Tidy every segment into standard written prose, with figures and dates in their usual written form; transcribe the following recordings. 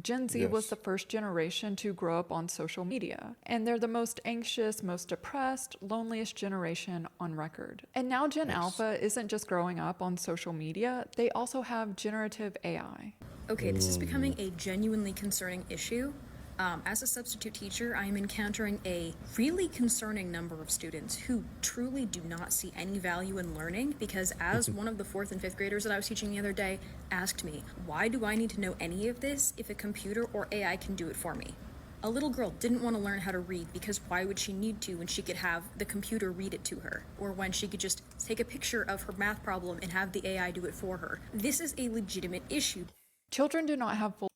Gen Z was the Yes. first generation to grow up on social media, and they're the most anxious, most depressed, loneliest generation on record. And now Gen Yes. Alpha isn't just growing up on social media, they also have generative AI. Okay, this is becoming Mm. a genuinely concerning issue. As a substitute teacher, I am encountering a really concerning number of students who truly do not see any value in learning because, as one of the fourth and fifth graders that I was teaching the other day asked me, why do I need to know any of this if a computer or AI can do it for me? A little girl didn't want to learn how to read because why would she need to when she could have the computer read it to her? Or when she could just take a picture of her math problem and have the AI do it for her? This is a legitimate issue. Children do not have full.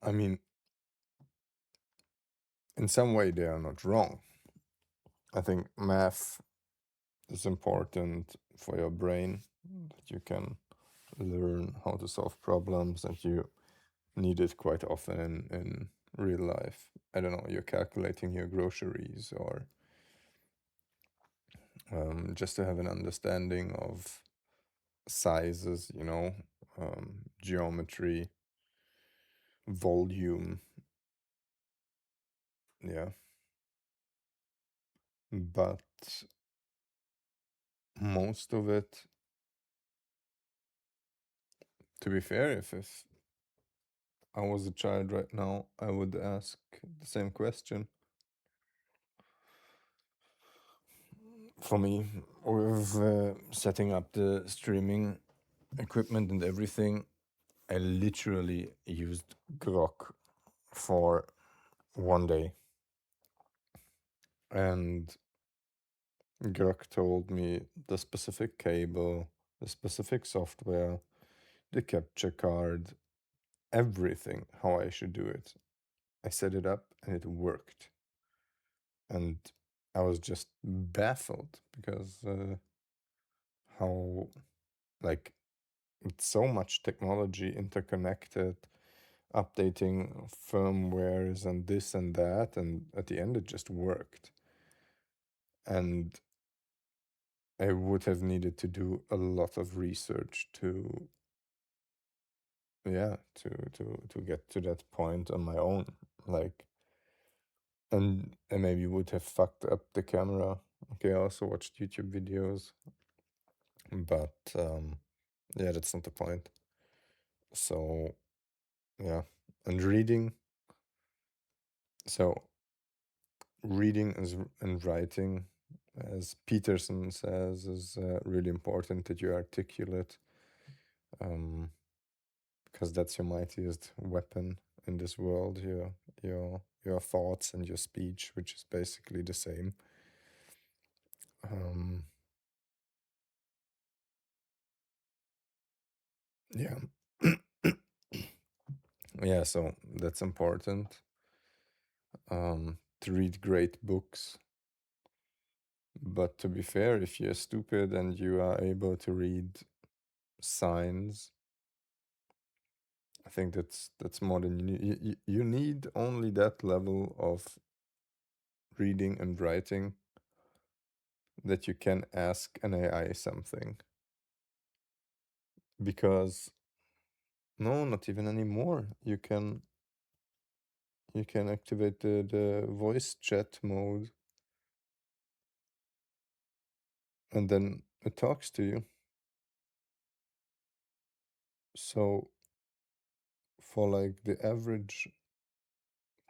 I mean, in some way, they are not wrong. I think math is important for your brain, that you can learn how to solve problems, and you need it quite often in real life. I don't know, you're calculating your groceries or just to have an understanding of sizes, geometry, volume. Yeah. But most of it, to be fair, if I was a child right now, I would ask the same question. For me, with setting up the streaming equipment and everything, I literally used Grok for one day. And Grok told me the specific cable, the specific software, the capture card, everything, how I should do it. I set it up and it worked. And I was just baffled because how, like, with so much technology interconnected, updating firmwares and this and that, and at the end it just worked. And I would have needed to do a lot of research to, yeah, to get to that point on my own. Like, and I maybe would have fucked up the camera. Okay, I also watched YouTube videos, but yeah, that's not the point. So yeah, and reading. So reading and writing, as Peterson says, is really important that you're articulate, um, because that's your mightiest weapon in this world. Your thoughts and your speech, which is basically the same. Um, yeah, yeah. So that's important. To read great books. But to be fair, if you're stupid and you are able to read signs, I think that's more than you need. You need only that level of reading and writing that you can ask an AI something. Because no, not even anymore. You can activate the voice chat mode, and then it talks to you. So for like the average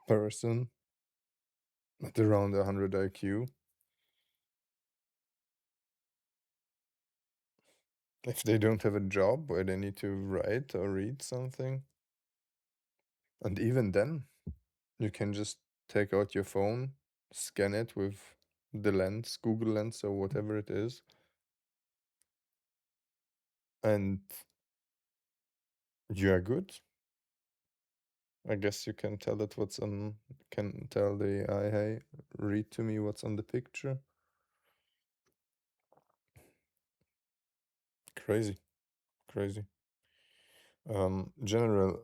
person at around 100 IQ, if they don't have a job where they need to write or read something, and even then, you can just take out your phone, scan it with the lens, Google Lens or whatever it is, and you are good. I guess you can tell it can tell the AI, hey, read to me what's on the picture. Crazy, crazy. In general,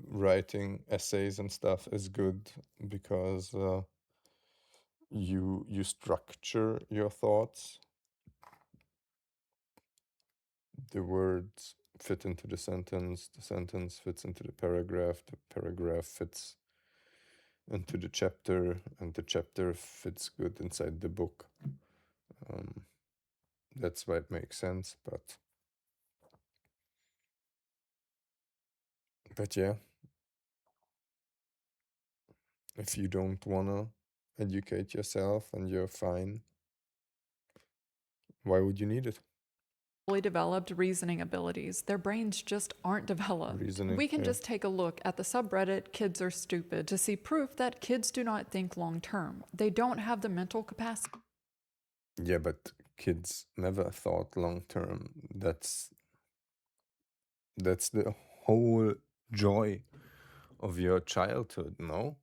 writing essays and stuff is good because you structure your thoughts. The words fit into the sentence fits into the paragraph fits into the chapter, and the chapter fits good inside the book. That's why it makes sense, but yeah, if you don't wanna educate yourself and you're fine, why would you need it? fully developed reasoning abilities. Their brains just aren't developed. Reasoning, We can yeah. just take a look at the subreddit Kids Are Stupid to see proof that kids do not think long term. They don't have the mental capacity. Yeah, but kids never thought long term. That's the whole joy of your childhood, no?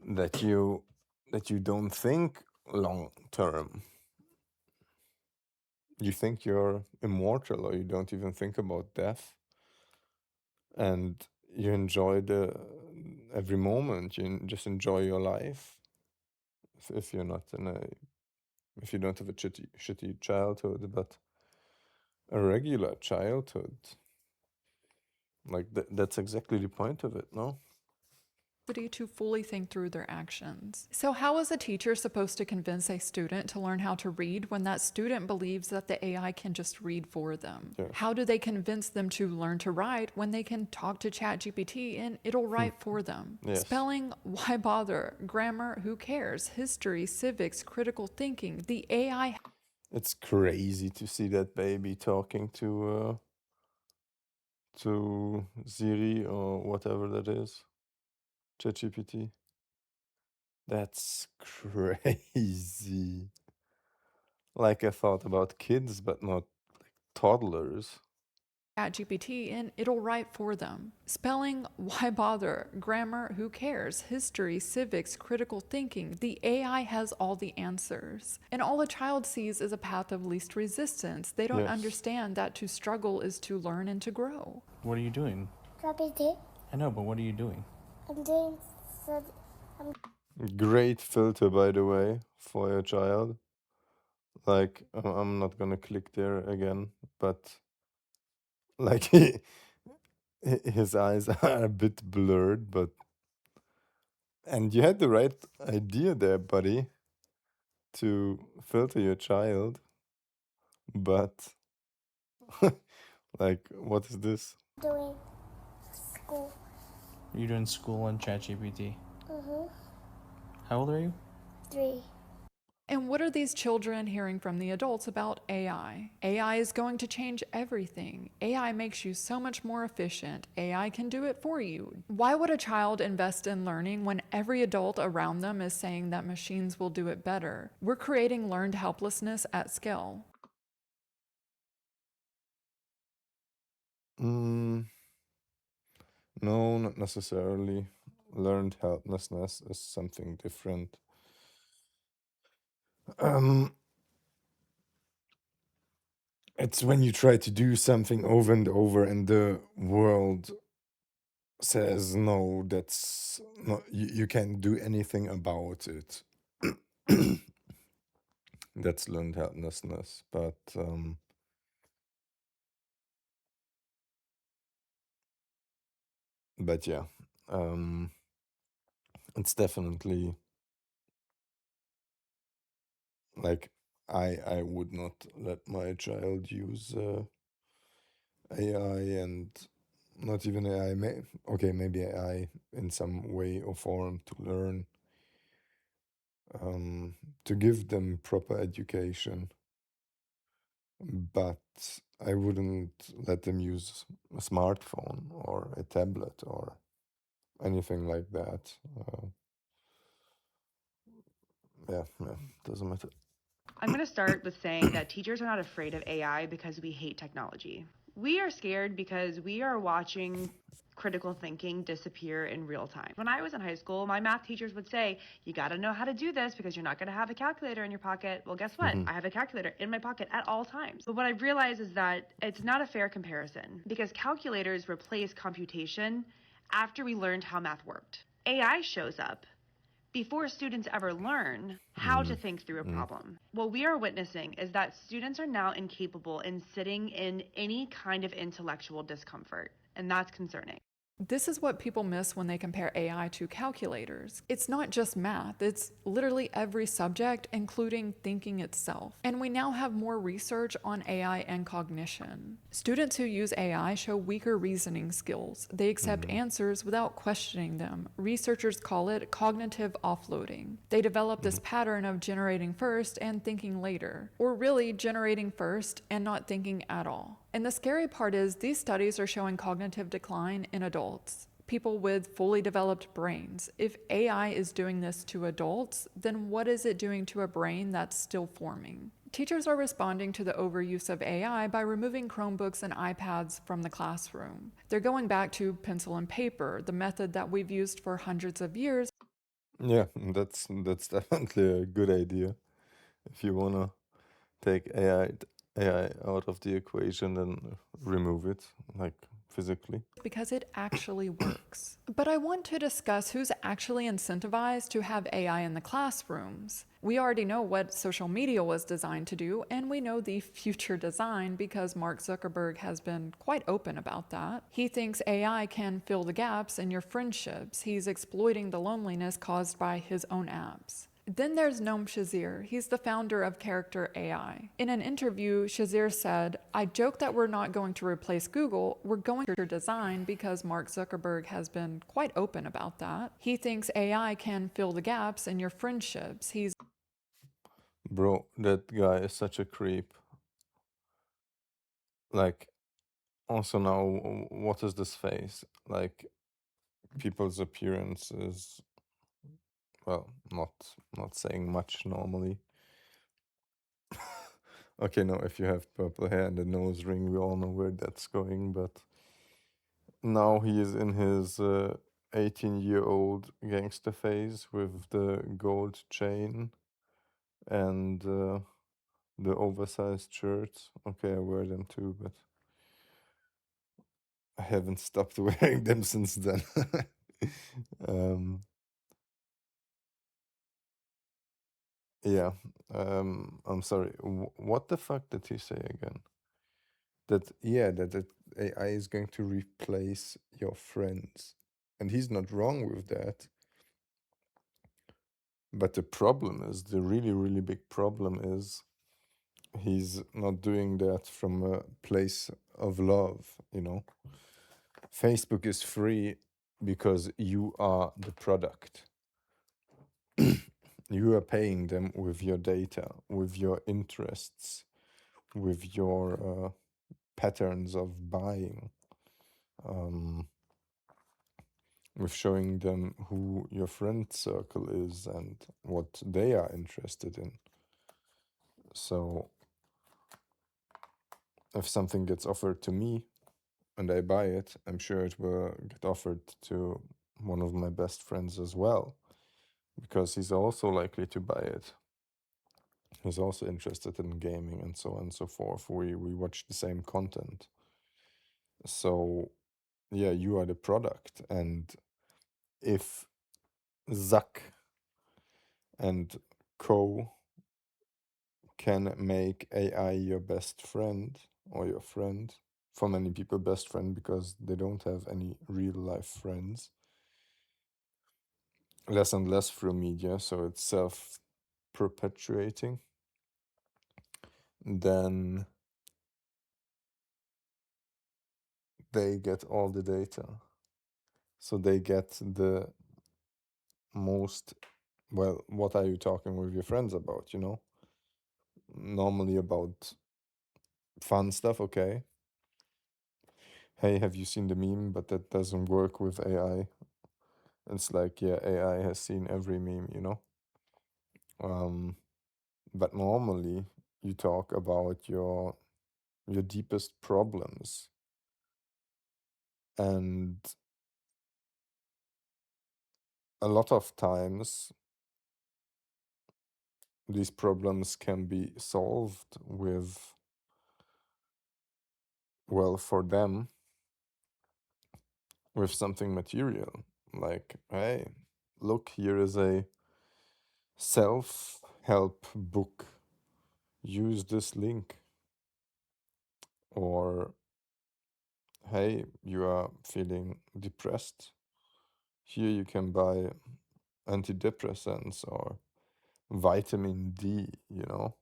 That you don't think long term. You think you're immortal, or you don't even think about death. And you enjoy every moment. You just enjoy your life. If you're not if you don't have a shitty childhood, but a regular childhood. Like that's exactly the point of it, no? To fully think through their actions. So how is a teacher supposed to convince a student to learn how to read when that student believes that the AI can just read for them? Yes. How do they convince them to learn to write when they can talk to ChatGPT and it'll write for them? Yes. Spelling, why bother? Grammar, who cares? History, civics, critical thinking, the AI. It's crazy to see that baby talking to Siri or whatever that is. ChatGPT. That's crazy. Like, I thought about kids, but not like toddlers. ChatGPT and it'll write for them. Spelling, why bother? Grammar, who cares? History, civics, critical thinking, the AI has all the answers. And all a child sees is a path of least resistance. They don't Yes. understand that to struggle is to learn and to grow. What are you doing? Gravity. I know, but what are you doing? I'm doing so. Great filter, by the way, for your child. Like, I'm not gonna click there again, but like his eyes are a bit blurred, but and you had the right idea there, buddy, to filter your child, but like, what is this? Doing school. Are you doing school on ChatGPT? Mhm. How old are you? 3. And what are these children hearing from the adults about AI? AI is going to change everything. AI makes you so much more efficient. AI can do it for you. Why would a child invest in learning when every adult around them is saying that machines will do it better? We're creating learned helplessness at scale. No, not necessarily. Learned helplessness is something different. It's when you try to do something over and over and the world says no, that's not, you can't do anything about it. That's learned helplessness, but yeah, it's definitely like I would not let my child use AI, and not even AI. Okay, maybe AI in some way or form to learn, to give them proper education, but I wouldn't let them use a smartphone or a tablet or anything like that. Yeah, doesn't matter. I'm going to start with saying that teachers are not afraid of AI because we hate technology. We are scared because we are watching critical thinking disappear in real time. When I was in high school, my math teachers would say, you got to know how to do this because you're not going to have a calculator in your pocket. Well, guess what? I have a calculator in my pocket at all times. But what I've realized is that it's not a fair comparison because calculators replace computation after we learned how math worked. AI shows up before students ever learn how to think through a problem. What we are witnessing is that students are now incapable in sitting in any kind of intellectual discomfort, and that's concerning. This is what people miss when they compare AI to calculators. It's not just math, it's literally every subject, including thinking itself. And we now have more research on AI and cognition. Students who use AI show weaker reasoning skills. They accept answers without questioning them. Researchers call it cognitive offloading. They develop this pattern of generating first and thinking later, or really generating first and not thinking at all. And the scary part is these studies are showing cognitive decline in adults, people with fully developed brains. If AI is doing this to adults, then what is it doing to a brain that's still forming? Teachers are responding to the overuse of AI by removing Chromebooks and iPads from the classroom. They're going back to pencil and paper, the method that we've used for hundreds of years. Yeah, that's definitely a good idea. If you wanna take AI out of the equation, then remove it, like physically. Because it actually works. But I want to discuss who's actually incentivized to have AI in the classrooms. We already know what social media was designed to do, and we know the future design because Mark Zuckerberg has been quite open about that. He thinks AI can fill the gaps in your friendships. He's exploiting the loneliness caused by his own apps. Then there's Noam Shazir. He's the founder of Character AI. In an interview, Shazir said, "I joke that we're not going to replace Google, we're going to design," because Mark Zuckerberg has been quite open about that. He thinks AI can fill the gaps in your friendships. He's Bro, that guy is such a creep. Like, also now, what is this face? Like, people's appearance is, well, not saying much normally. Okay, no, if you have purple hair and a nose ring, we all know where that's going, but now he is in his 18-year-old gangster phase with the gold chain and the oversized shirts. Okay, I wear them too, but I haven't stopped wearing them since then. Yeah, I'm sorry. What the fuck did he say again? That, yeah, that AI is going to replace your friends. And he's not wrong with that. But the problem is, the really, really big problem is, he's not doing that from a place of love, you know? Facebook is free because you are the product. You are paying them with your data, with your interests, with your patterns of buying, with showing them who your friend circle is and what they are interested in. So if something gets offered to me and I buy it, I'm sure it will get offered to one of my best friends as well, because he's also likely to buy it. He's also interested in gaming and so on and so forth. We watch the same content. So yeah, you are the product. And if Zuck and co can make AI your best friend or your friend, for many people best friend because they don't have any real life friends, less and less through media, so it's self-perpetuating, then they get all the data. So they get the most, well, what are you talking with your friends about, you know? Normally about fun stuff, okay. Hey, have you seen the meme? But that doesn't work with AI. It's like, yeah, AI has seen every meme, you know? But normally you talk about your deepest problems. And a lot of times these problems can be solved with, well, for them, with something material. Like, hey, look, here is a self-help book, use this link. Or, hey, you are feeling depressed, here you can buy antidepressants or vitamin D, you know?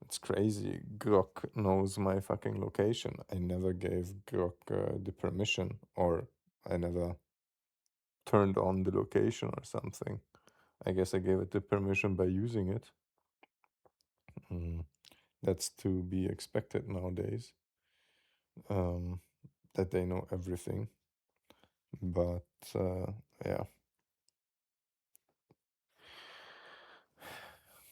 It's crazy. Grok knows my fucking location. I never gave Grok the permission, or I never turned on the location or something. I guess I gave it the permission by using it. That's to be expected nowadays, that they know everything. But yeah.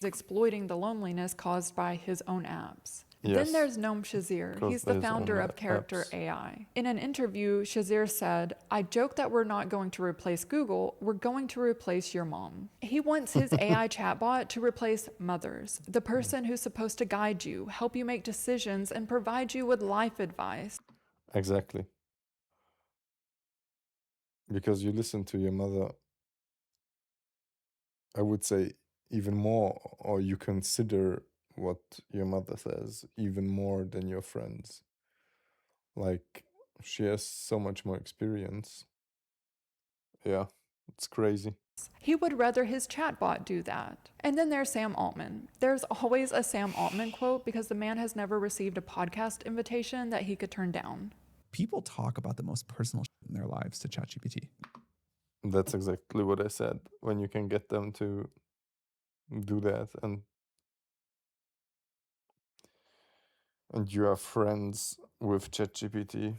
Exploiting the loneliness caused by his own apps. Yes. Then there's Noam Shazir. Caused He's by the his own founder of Character apps. AI. In an interview, Shazir said, "I joke that we're not going to replace Google, we're going to replace your mom." He wants his AI chatbot to replace mothers, the person who's supposed to guide you, help you make decisions, and provide you with life advice. Exactly. Because you listen to your mother, I would say, even more, or you consider what your mother says even more than your friends. Like, she has so much more experience. Yeah, it's crazy. He would rather his chatbot do that. And then there's Sam Altman. There's always a Sam Altman quote because the man has never received a podcast invitation that he could turn down. People talk about the most personal shit in their lives to ChatGPT. That's exactly what I said. When you can get them to do that, and you are friends with ChatGPT,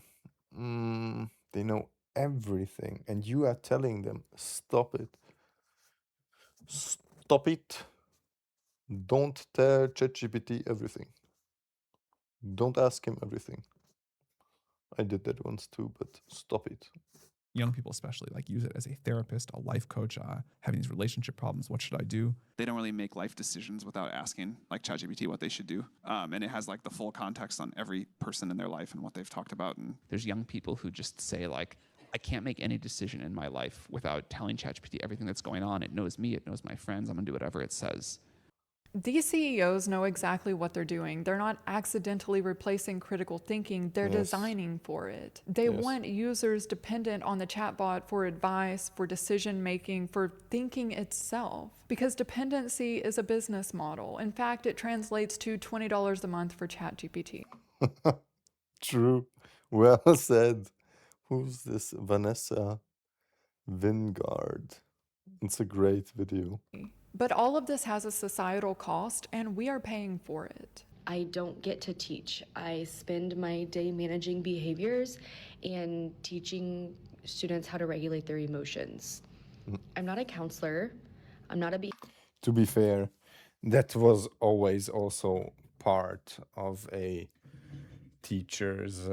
they know everything, and you are telling them, stop it. Stop it. Don't tell ChatGPT everything. Don't ask him everything. I did that once too, but stop it. Young people especially use it as a therapist, a life coach, having these relationship problems. What should I do? They don't really make life decisions without asking ChatGPT what they should do. And it has the full context on every person in their life and what they've talked about. And there's young people who just say I can't make any decision in my life without telling ChatGPT everything that's going on. It knows me, it knows my friends, I'm gonna do whatever it says. These CEOs know exactly what they're doing. They're not accidentally replacing critical thinking, they're designing for it. They want users dependent on the chatbot for advice, for decision making, for thinking itself. Because dependency is a business model. In fact, it translates to $20 a month for ChatGPT. True. Well said. Who's this? Vanessa Vingard. It's a great video. But all of this has a societal cost, and we are paying for it. I don't get to teach. I spend my day managing behaviors and teaching students how to regulate their emotions. I'm not a counselor. I'm not a... To be fair, that was always also part of a teacher's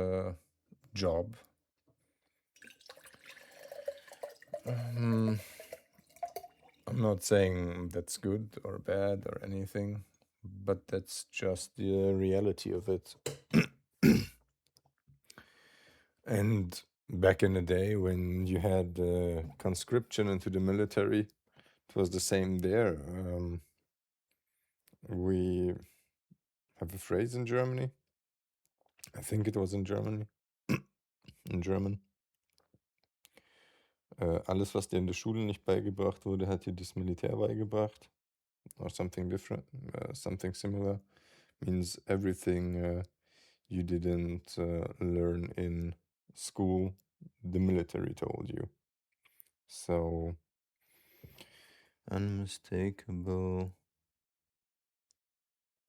job. I'm not saying that's good or bad or anything, but that's just the reality of it. And back in the day when you had conscription into the military, it was the same there. We have a phrase in Germany. I think it was in Germany. In German. Alles, was dir in der Schule nicht beigebracht wurde, hat dir das Militär beigebracht. Or something different, something similar. Means everything you didn't learn in school, the military told you. So, unmistakable,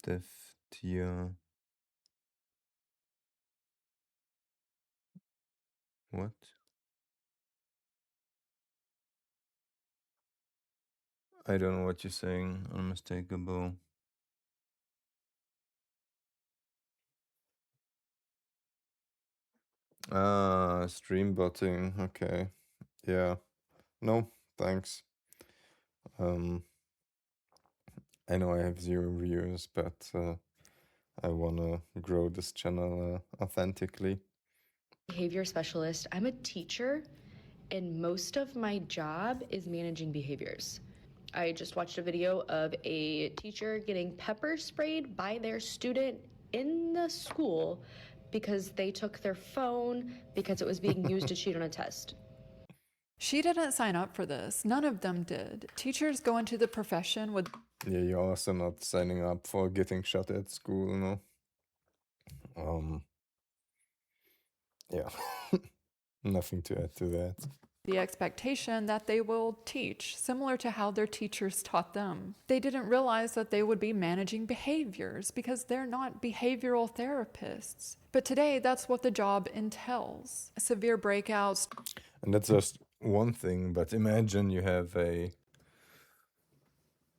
deaf tier. What? I don't know what you're saying. Unmistakable. Stream botting. Okay. Yeah. No, thanks. I know I have 0 viewers, but I wanna grow this channel authentically. Behavior specialist. I'm a teacher, and most of my job is managing behaviors. I just watched a video of a teacher getting pepper sprayed by their student in the school because they took their phone because it was being used to cheat on a test. She didn't sign up for this. None of them did. Teachers go into the profession with Yeah, you're also not signing up for getting shot at school, no? Yeah. Nothing to add to that. the expectation that they will teach, similar to how their teachers taught them. They didn't realize that they would be managing behaviors because they're not behavioral therapists. But today, that's what the job entails. Severe breakouts. And that's just one thing, but imagine you have a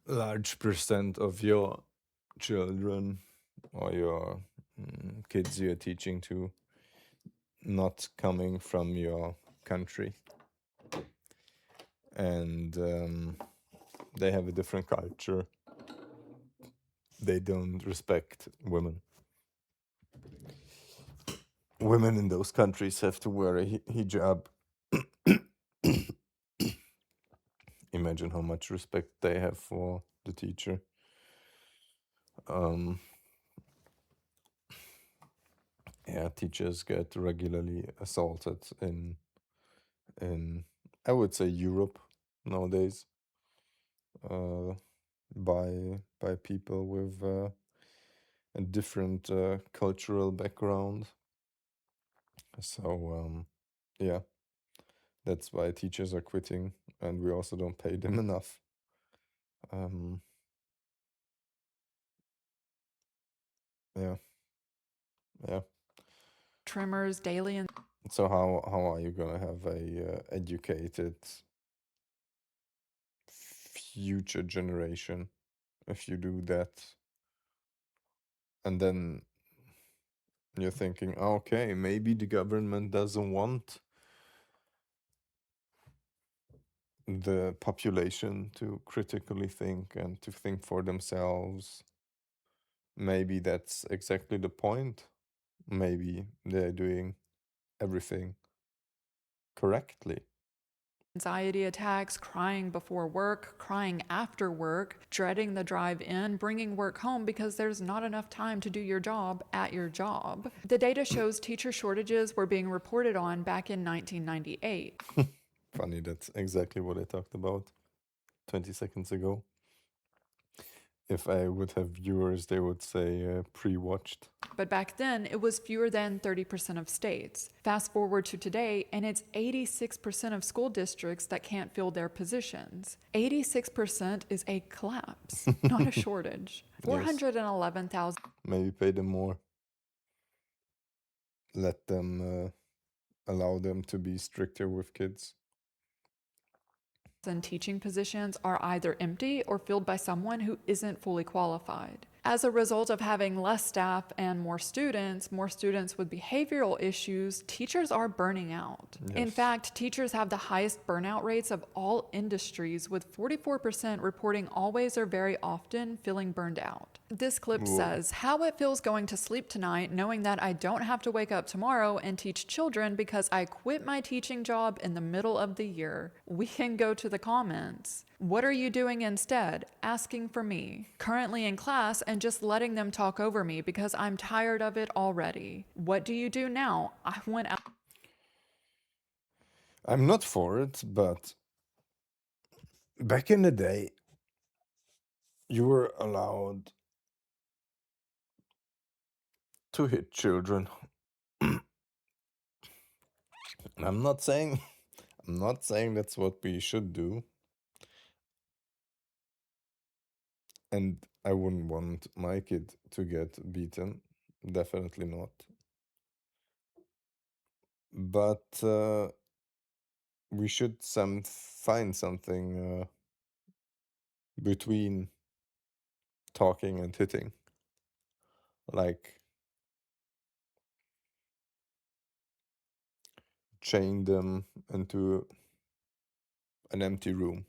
large percent of your children or your kids you're teaching to not coming from your country. And they have a different culture. They don't respect women. Women in those countries have to wear a hijab. Imagine how much respect they have for the teacher. Yeah, teachers get regularly assaulted in I would say Europe nowadays, by people with a different cultural background. So yeah, that's why teachers are quitting, and we also don't pay them enough. Yeah. Trimmers daily. And So how are you gonna have a educated future generation if you do that? And then you're thinking, okay, maybe the government doesn't want the population to critically think and to think for themselves. Maybe that's exactly the point. Maybe they're doing everything correctly. anxiety attacks, crying before work, crying after work, dreading the drive in, bringing work home because there's not enough time to do your job at your job. The data shows teacher shortages were being reported on back in 1998. Funny, that's exactly what I talked about 20 seconds ago. If I would have viewers, they would say pre-watched. But back then, it was fewer than 30% of states. Fast forward to today, and it's 86% of school districts that can't fill their positions. 86% is a collapse, not a shortage. 411,000 Maybe pay them more. Let them allow them to be stricter with kids. and teaching positions are either empty or filled by someone who isn't fully qualified. As a result of having less staff and more students with behavioral issues, teachers are burning out. In fact, teachers have the highest burnout rates of all industries, with 44% reporting always or very often feeling burned out. This clip says, how it feels going to sleep tonight knowing that I don't have to wake up tomorrow and teach children because I quit my teaching job in the middle of the year. We can go to the comments. What are you doing instead? Asking for me. Currently in class and just letting them talk over me because I'm tired of it already. What do you do now? I went out. I'm not for it, but back in the day, you were allowed to hit children. I'm not saying that's what we should do. And I wouldn't want my kid to get beaten. Definitely not. But we should find something between talking and hitting. Like chain them into an empty room.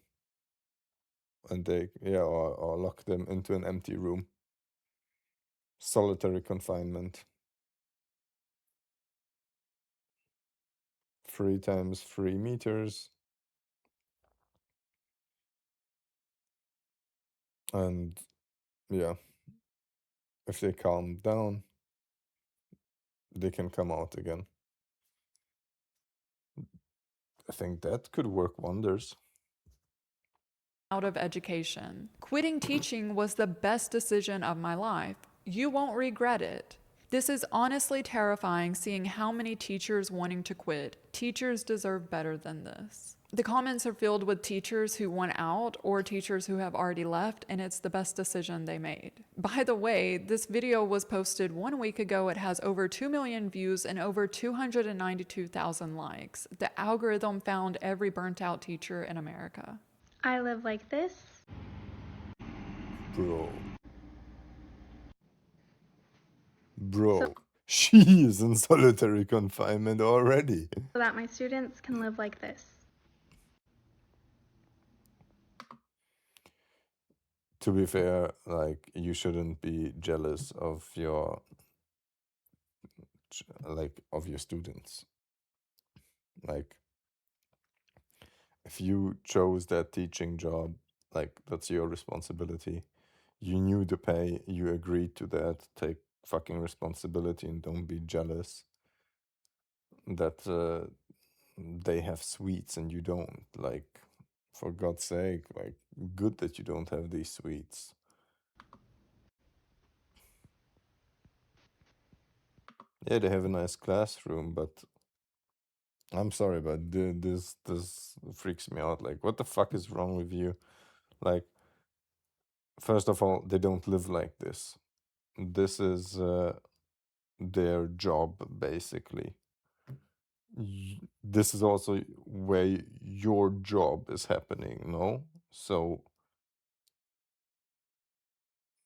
And or lock them into an empty room. Solitary confinement. 3 times 3 meters. And yeah, if they calm down, they can come out again. I think that could work wonders. Out of education. Quitting teaching was the best decision of my life. You won't regret it. This is honestly terrifying seeing how many teachers wanting to quit. Teachers deserve better than this. The comments are filled with teachers who want out or teachers who have already left, and it's the best decision they made. By the way, this video was posted 1 week ago. It has over 2 million views and over 292,000 likes. The algorithm found every burnt out teacher in America. I live like this. Bro, she is in solitary confinement already. So that my students can live like this. To be fair, like, you shouldn't be jealous of your students. Like, if you chose that teaching job, like, that's your responsibility. You knew the pay, you agreed to that. Take fucking responsibility and don't be jealous that they have sweets and you don't. Like, for God's sake, like, good that you don't have these sweets. Yeah, they have a nice classroom, but I'm sorry, but this freaks me out. Like, what the fuck is wrong with you? Like, first of all, they don't live like this. This is their job, basically. This is also where your job is happening, no? So,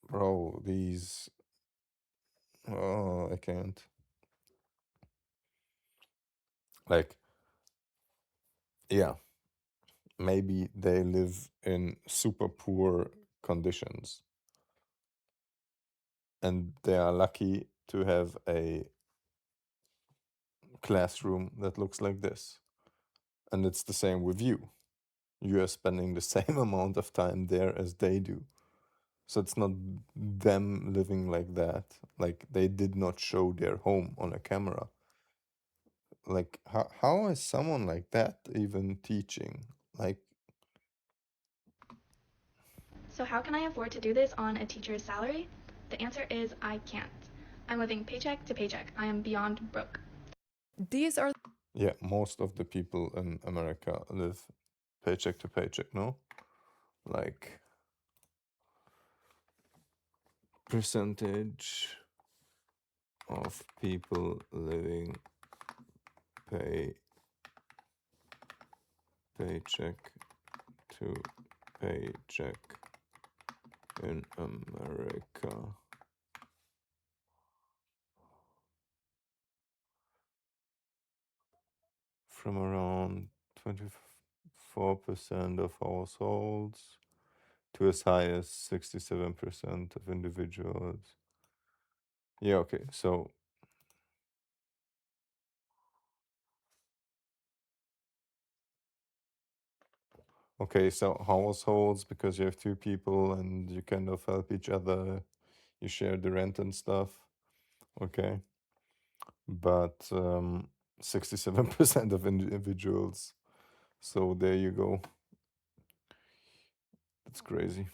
bro, these... Oh, I can't. Like, yeah, maybe they live in super poor conditions. And they are lucky to have a classroom that looks like this. And it's the same with you. You are spending the same amount of time there as they do. So it's not them living like that. Like, they did not show their home on a camera. Like, how is someone like that even teaching? Like, So how can I afford to do this on a teacher's salary? The answer is I can't. I'm living paycheck to paycheck. I am beyond broke. These are yeah, most of the people in America live paycheck to paycheck, no? Like, percentage of people living paycheck to paycheck in America. From around 24% of households to as high as 67% of individuals. Yeah, okay, so okay, so households, because you have two people and you kind of help each other, you share the rent and stuff. Okay. But 67% of individuals. So there you go. That's crazy.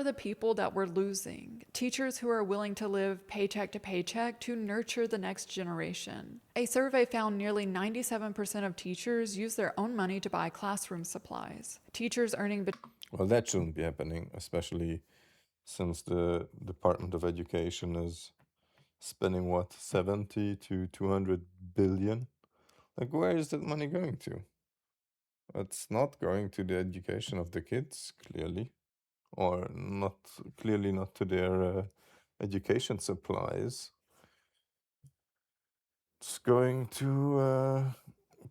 are the people that we're losing. Teachers who are willing to live paycheck to paycheck to nurture the next generation. A survey found nearly 97% of teachers use their own money to buy classroom supplies. Teachers earning Well, that shouldn't be happening, especially since the Department of Education is spending, what, 70 to 200 billion? Like, where is that money going to? It's not going to the education of the kids, clearly. Or clearly not to their education supplies. It's going to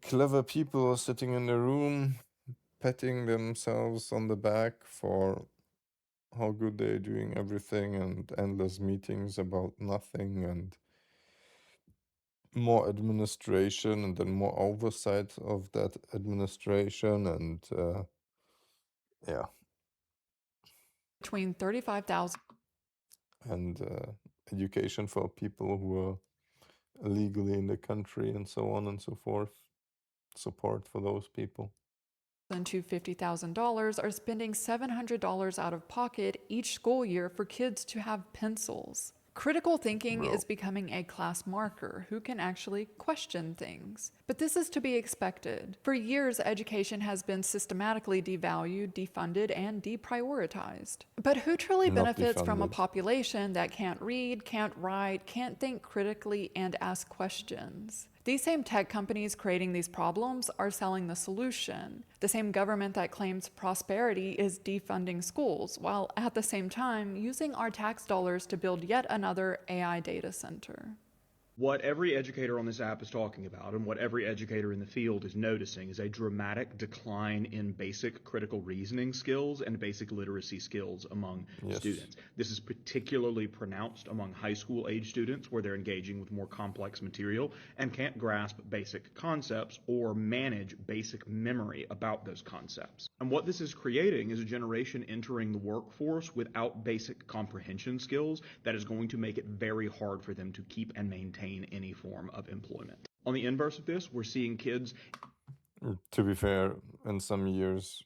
clever people sitting in the room, patting themselves on the back for how good they're doing everything, and endless meetings about nothing, and more administration, and then more oversight of that administration, and yeah. between 35,000 and education for people who are illegally in the country and so on and so forth. Support for those people. to $50,000 are spending $700 out of pocket each school year for kids to have pencils. Critical thinking Bro. is becoming a class marker who can actually question things. But this is to be expected. For years, education has been systematically devalued, defunded, and deprioritized. But who truly Not benefits from a defunded. population that can't read, can't write, can't think critically, and ask questions? These same tech companies creating these problems are selling the solution. The same government that claims prosperity is defunding schools, while at the same time using our tax dollars to build yet another AI data center. What every educator on this app is talking about, and what every educator in the field is noticing, is a dramatic decline in basic critical reasoning skills and basic literacy skills among students. This is particularly pronounced among high school age students, where they're engaging with more complex material and can't grasp basic concepts or manage basic memory about those concepts. And what this is creating is a generation entering the workforce without basic comprehension skills that is going to make it very hard for them to keep and maintain any form of employment. On the inverse of this, we're seeing kids. To be fair, in some years,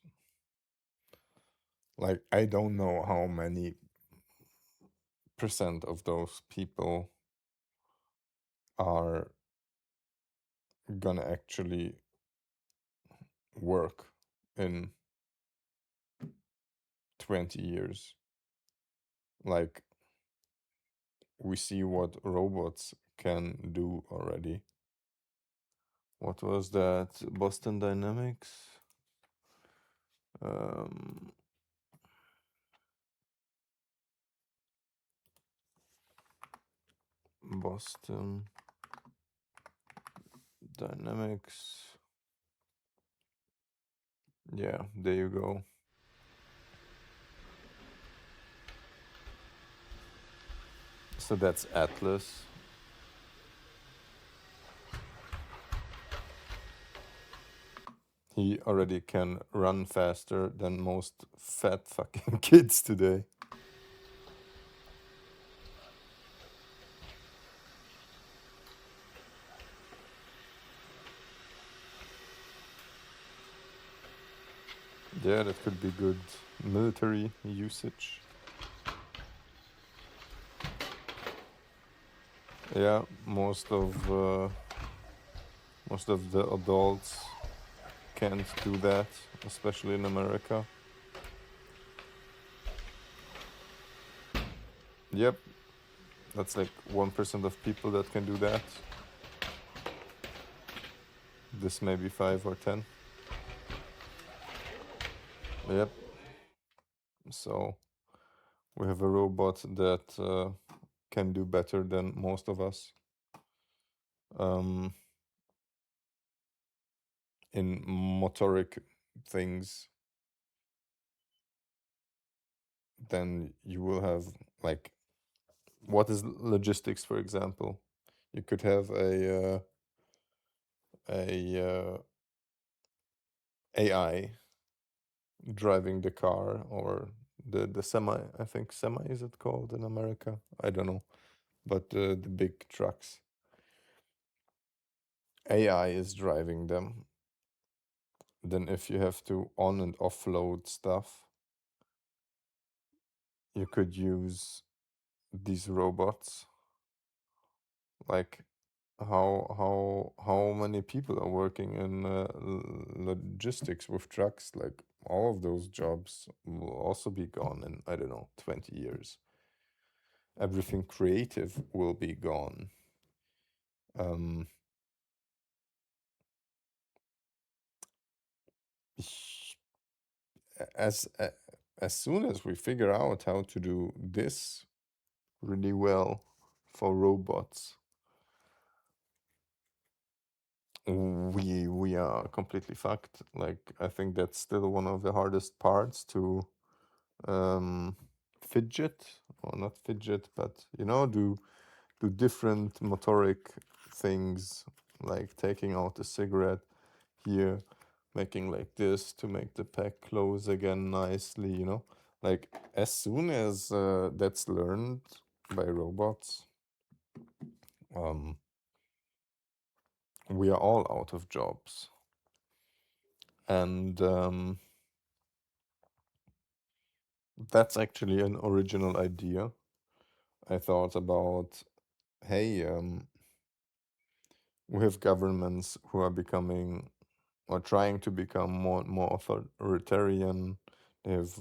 like, I don't know how many percent of those people are gonna actually work in 20 years. Like, we see what robots can do already. What was that? Boston Dynamics? Boston Dynamics. Yeah, there you go. So that's Atlas. He already can run faster than most fat fucking kids today. Yeah, that could be good military usage. Yeah, most of the adults can't do that, especially in America. Yep, that's like 1% of people that can do that. This may be 5 or 10. Yep. So we have a robot that can do better than most of us. In motoric things, then you will have, like, what is logistics, for example? You could have a AI driving the car, or the semi. I think semi is it called in America? I don't know, but the big trucks. AI is driving them. Then if you have to on and offload stuff, you could use these robots. Like, how many people are working in logistics with trucks? Like, all of those jobs will also be gone in, I don't know, 20 years. Everything creative will be gone. As soon as we figure out how to do this really well for robots, we are completely fucked. Like, I think that's still one of the hardest parts to fidget, or not fidget, but do different motoric things, like taking out a cigarette here, making like this to make the pack close again nicely, Like, as soon as that's learned by robots, we are all out of jobs. And that's actually an original idea. I thought about, hey, we have governments who are becoming or trying to become more and more authoritarian. They have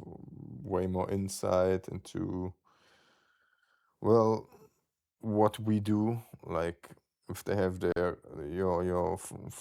way more insight into, well, what we do. Like, if they have your